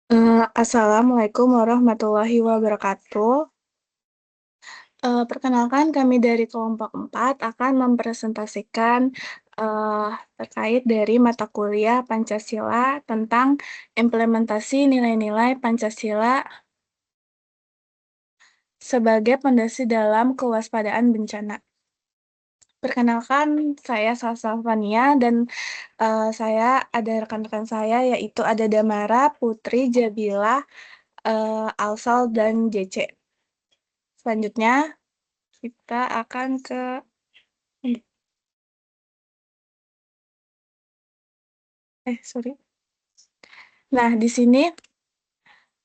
Assalamualaikum warahmatullahi wabarakatuh. Perkenalkan kami dari kelompok 4 akan mempresentasikan terkait dari mata kuliah Pancasila tentang implementasi nilai-nilai Pancasila sebagai pondasi dalam kewaspadaan bencana. Perkenalkan, saya Salsa Fania dan saya ada rekan-rekan saya yaitu ada Damara, Putri, Jabila, Alsal, dan JC. Selanjutnya, kita akan ke sorry. Nah, di sini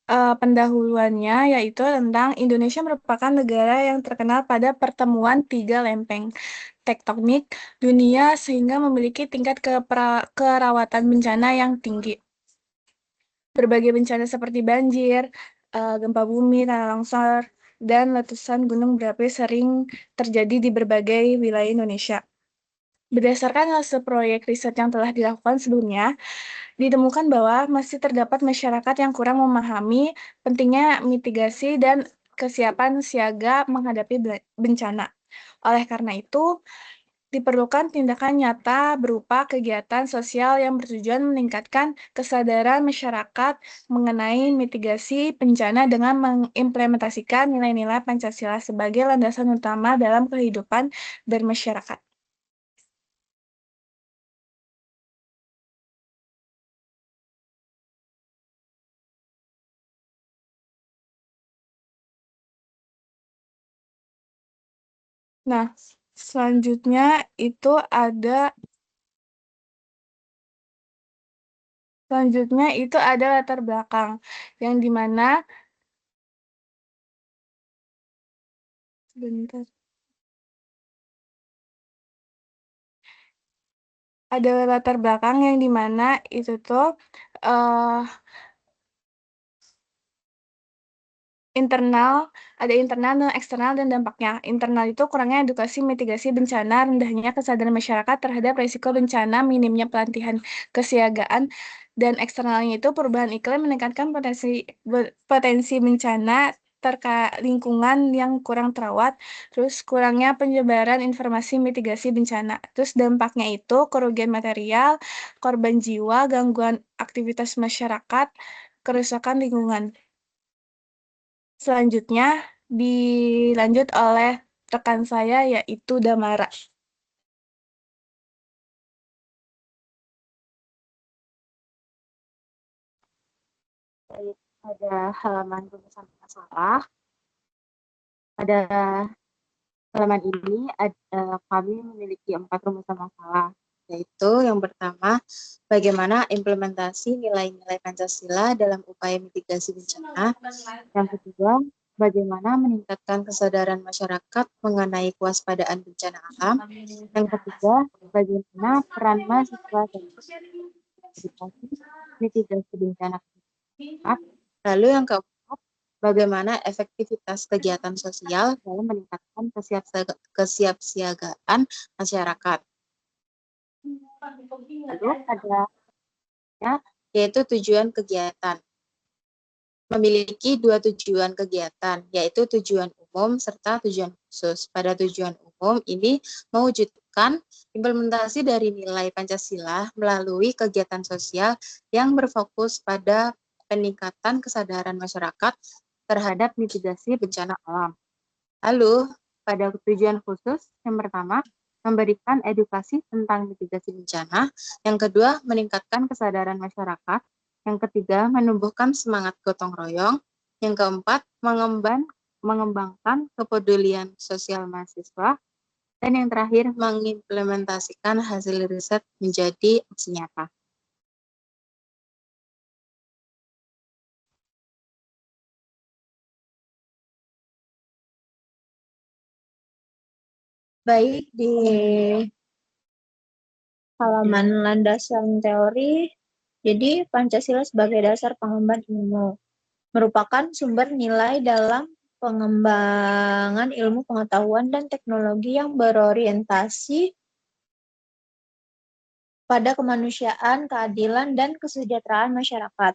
pendahuluannya yaitu tentang Indonesia merupakan negara yang terkenal pada pertemuan tiga lempeng tektonik dunia sehingga memiliki tingkat kerawatan bencana yang tinggi. Berbagai bencana seperti banjir, gempa bumi, tanah longsor, dan letusan gunung berapi sering terjadi di berbagai wilayah Indonesia. Berdasarkan hasil proyek riset yang telah dilakukan sebelumnya, ditemukan bahwa masih terdapat masyarakat yang kurang memahami pentingnya mitigasi dan kesiapan siaga menghadapi bencana. Oleh karena itu, diperlukan tindakan nyata berupa kegiatan sosial yang bertujuan meningkatkan kesadaran masyarakat mengenai mitigasi bencana dengan mengimplementasikan nilai-nilai Pancasila sebagai landasan utama dalam kehidupan bermasyarakat. Nah, selanjutnya itu ada latar belakang yang dimana sebentar ada latar belakang yang dimana itu tuh uh, internal dan eksternal dan dampaknya. Internal itu kurangnya edukasi mitigasi bencana, rendahnya kesadaran masyarakat terhadap risiko bencana, minimnya pelatihan kesiagaan, dan eksternalnya itu perubahan iklim meningkatkan potensi bencana lingkungan yang kurang terawat, terus kurangnya penyebaran informasi mitigasi bencana. Terus dampaknya itu kerugian material, korban jiwa, gangguan aktivitas masyarakat, kerusakan lingkungan. Selanjutnya dilanjut oleh rekan saya yaitu Damara. Ada halaman rumusan masalah. Pada halaman ini kami memiliki 4 rumusan masalah, yaitu yang pertama, bagaimana implementasi nilai-nilai Pancasila dalam upaya mitigasi bencana. Yang kedua, bagaimana meningkatkan kesadaran masyarakat mengenai kewaspadaan bencana alam. Yang ketiga, bagaimana peran mahasiswa dalam mitigasi bencana. Lalu yang keempat, bagaimana efektivitas kegiatan sosial dalam meningkatkan kesiapsiagaan masyarakat. Lalu ada yaitu tujuan kegiatan. Memiliki 2 tujuan kegiatan, yaitu tujuan umum serta tujuan khusus. Pada tujuan umum ini mewujudkan implementasi dari nilai Pancasila melalui kegiatan sosial yang berfokus pada peningkatan kesadaran masyarakat terhadap mitigasi bencana alam. Lalu, pada tujuan khusus, yang pertama, memberikan edukasi tentang mitigasi bencana. Yang kedua, meningkatkan kesadaran masyarakat. Yang ketiga, menumbuhkan semangat gotong royong. Yang keempat, mengembangkan kepedulian sosial mahasiswa. Dan yang terakhir, mengimplementasikan hasil riset menjadi aksi nyata. Baik, di halaman landasan teori, jadi Pancasila sebagai dasar pengemban ilmu merupakan sumber nilai dalam pengembangan ilmu pengetahuan dan teknologi yang berorientasi pada kemanusiaan, keadilan, dan kesejahteraan masyarakat.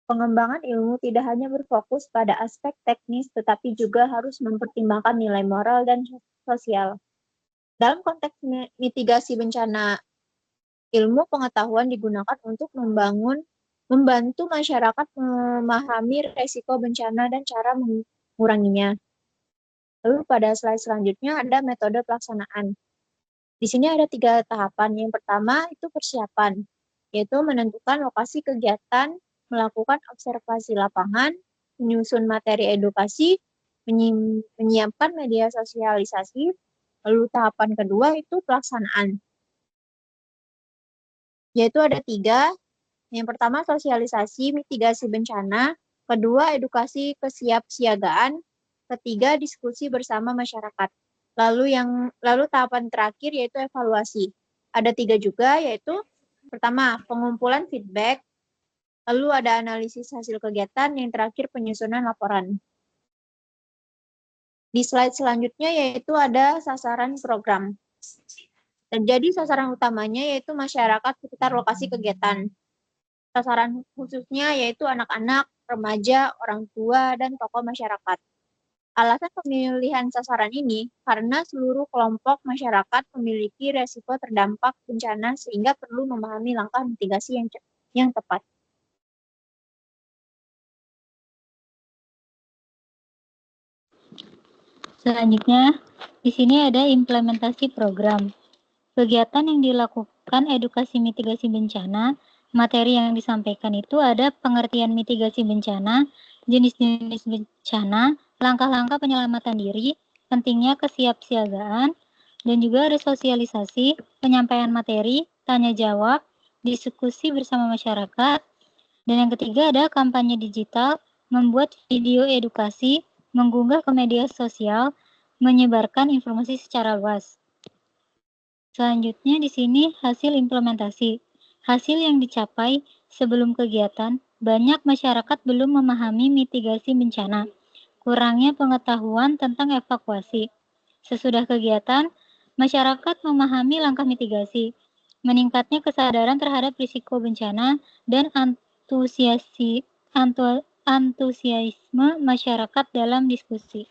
Pengembangan ilmu tidak hanya berfokus pada aspek teknis, tetapi juga harus mempertimbangkan nilai moral dan sosial. Dalam konteks mitigasi bencana, ilmu pengetahuan digunakan untuk membantu masyarakat memahami resiko bencana dan cara menguranginya. Lalu pada slide selanjutnya ada metode pelaksanaan. Di sini ada 3 tahapan. Yang pertama itu persiapan, yaitu menentukan lokasi kegiatan, melakukan observasi lapangan, menyusun materi edukasi, menyiapkan media sosialisasi. Lalu tahapan kedua itu pelaksanaan, yaitu ada 3. Yang pertama sosialisasi mitigasi bencana, kedua edukasi kesiapsiagaan, ketiga diskusi bersama masyarakat. Lalu tahapan terakhir yaitu evaluasi. Ada 3 juga, yaitu pertama pengumpulan feedback, lalu ada analisis hasil kegiatan, yang terakhir penyusunan laporan. Di slide selanjutnya yaitu ada sasaran program. Dan jadi sasaran utamanya yaitu masyarakat sekitar lokasi kegiatan. Sasaran khususnya yaitu anak-anak, remaja, orang tua, dan tokoh masyarakat. Alasan pemilihan sasaran ini karena seluruh kelompok masyarakat memiliki resiko terdampak bencana sehingga perlu memahami langkah mitigasi yang tepat. Selanjutnya, di sini ada implementasi program. Kegiatan yang dilakukan edukasi mitigasi bencana, materi yang disampaikan itu ada pengertian mitigasi bencana, jenis-jenis bencana, langkah-langkah penyelamatan diri, pentingnya kesiapsiagaan, dan juga ada sosialisasi, penyampaian materi, tanya jawab, diskusi bersama masyarakat, dan yang ketiga ada kampanye digital, membuat video edukasi, mengunggah ke media sosial, menyebarkan informasi secara luas. Selanjutnya di sini hasil implementasi. Hasil yang dicapai sebelum kegiatan, banyak masyarakat belum memahami mitigasi bencana. Kurangnya pengetahuan tentang evakuasi. Sesudah kegiatan, masyarakat memahami langkah mitigasi. Meningkatnya kesadaran terhadap risiko bencana dan antusiasme masyarakat dalam diskusi.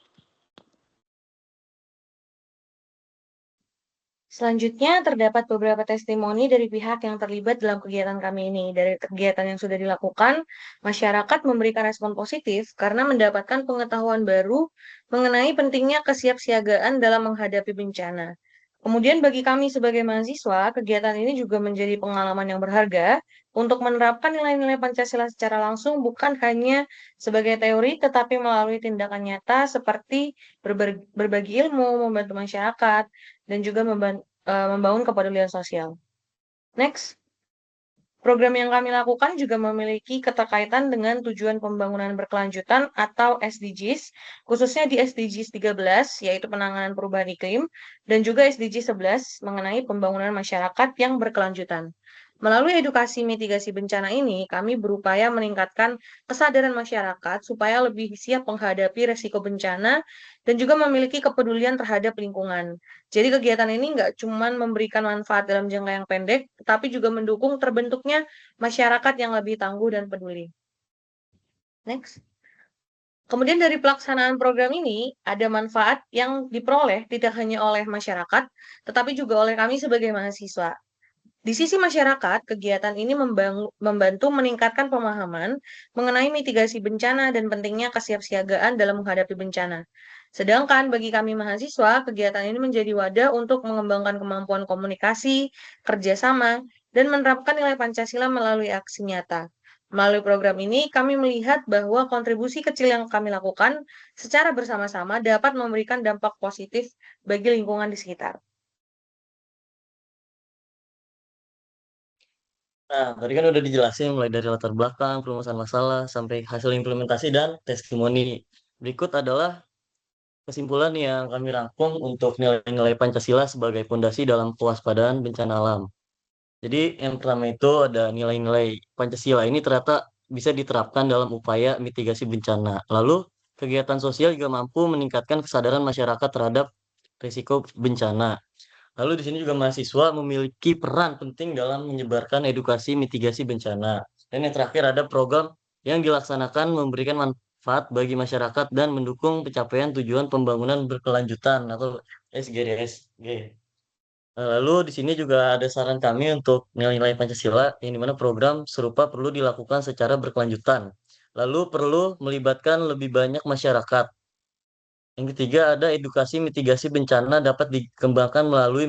Selanjutnya, terdapat beberapa testimoni dari pihak yang terlibat dalam kegiatan kami ini. Dari kegiatan yang sudah dilakukan, masyarakat memberikan respon positif karena mendapatkan pengetahuan baru mengenai pentingnya kesiapsiagaan dalam menghadapi bencana. Kemudian bagi kami sebagai mahasiswa, kegiatan ini juga menjadi pengalaman yang berharga untuk menerapkan nilai-nilai Pancasila secara langsung bukan hanya sebagai teori, tetapi melalui tindakan nyata seperti berbagi ilmu, membantu masyarakat, dan juga membangun kepedulian sosial. Next, program yang kami lakukan juga memiliki keterkaitan dengan tujuan pembangunan berkelanjutan atau SDGs, khususnya di SDGs 13, yaitu penanganan perubahan iklim, dan juga SDGs 11 mengenai pembangunan masyarakat yang berkelanjutan. Melalui edukasi mitigasi bencana ini, kami berupaya meningkatkan kesadaran masyarakat supaya lebih siap menghadapi resiko bencana dan juga memiliki kepedulian terhadap lingkungan. Jadi kegiatan ini nggak cuma memberikan manfaat dalam jangka yang pendek, tapi juga mendukung terbentuknya masyarakat yang lebih tangguh dan peduli. Next. Kemudian dari pelaksanaan program ini, ada manfaat yang diperoleh tidak hanya oleh masyarakat, tetapi juga oleh kami sebagai mahasiswa. Di sisi masyarakat, kegiatan ini membantu meningkatkan pemahaman mengenai mitigasi bencana dan pentingnya kesiapsiagaan dalam menghadapi bencana. Sedangkan bagi kami mahasiswa, kegiatan ini menjadi wadah untuk mengembangkan kemampuan komunikasi, kerjasama, dan menerapkan nilai Pancasila melalui aksi nyata. Melalui program ini, kami melihat bahwa kontribusi kecil yang kami lakukan secara bersama-sama dapat memberikan dampak positif bagi lingkungan di sekitar. Nah, tadi kan udah dijelasin mulai dari latar belakang, perumusan masalah, sampai hasil implementasi dan testimoni. Berikut adalah kesimpulan yang kami rangkum untuk nilai-nilai Pancasila sebagai fondasi dalam kewaspadaan bencana alam. Jadi yang pertama itu ada nilai-nilai Pancasila ini ternyata bisa diterapkan dalam upaya mitigasi bencana. Lalu kegiatan sosial juga mampu meningkatkan kesadaran masyarakat terhadap risiko bencana. Lalu di sini juga mahasiswa memiliki peran penting dalam menyebarkan edukasi mitigasi bencana. Dan yang terakhir ada program yang dilaksanakan memberikan manfaat bagi masyarakat dan mendukung pencapaian tujuan pembangunan berkelanjutan atau SGDSG. Lalu di sini juga ada saran kami untuk nilai-nilai Pancasila, yang dimana program serupa perlu dilakukan secara berkelanjutan. Lalu perlu melibatkan lebih banyak masyarakat. Yang ketiga ada edukasi mitigasi bencana dapat dikembangkan melalui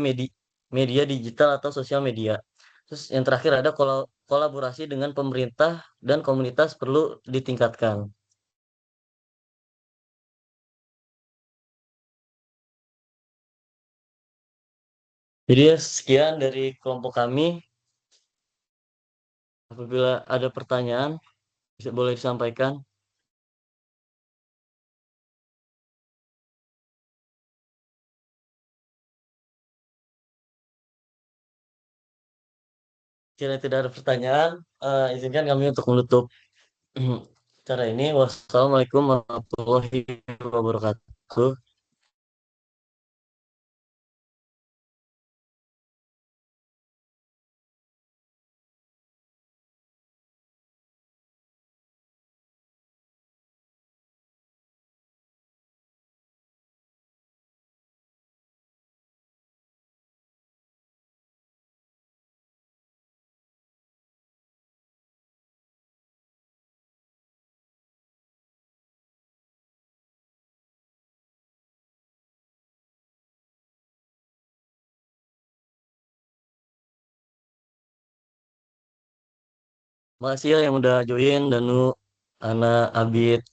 media digital atau sosial media. Terus yang terakhir ada kolaborasi dengan pemerintah dan komunitas perlu ditingkatkan. Jadi ya, sekian dari kelompok kami. Apabila ada pertanyaan, boleh disampaikan. Jika tidak ada pertanyaan, izinkan kami untuk menutup acara ini. Wassalamualaikum warahmatullahi wabarakatuh. Makasih ya yang udah join, Danu, Ana, Abid.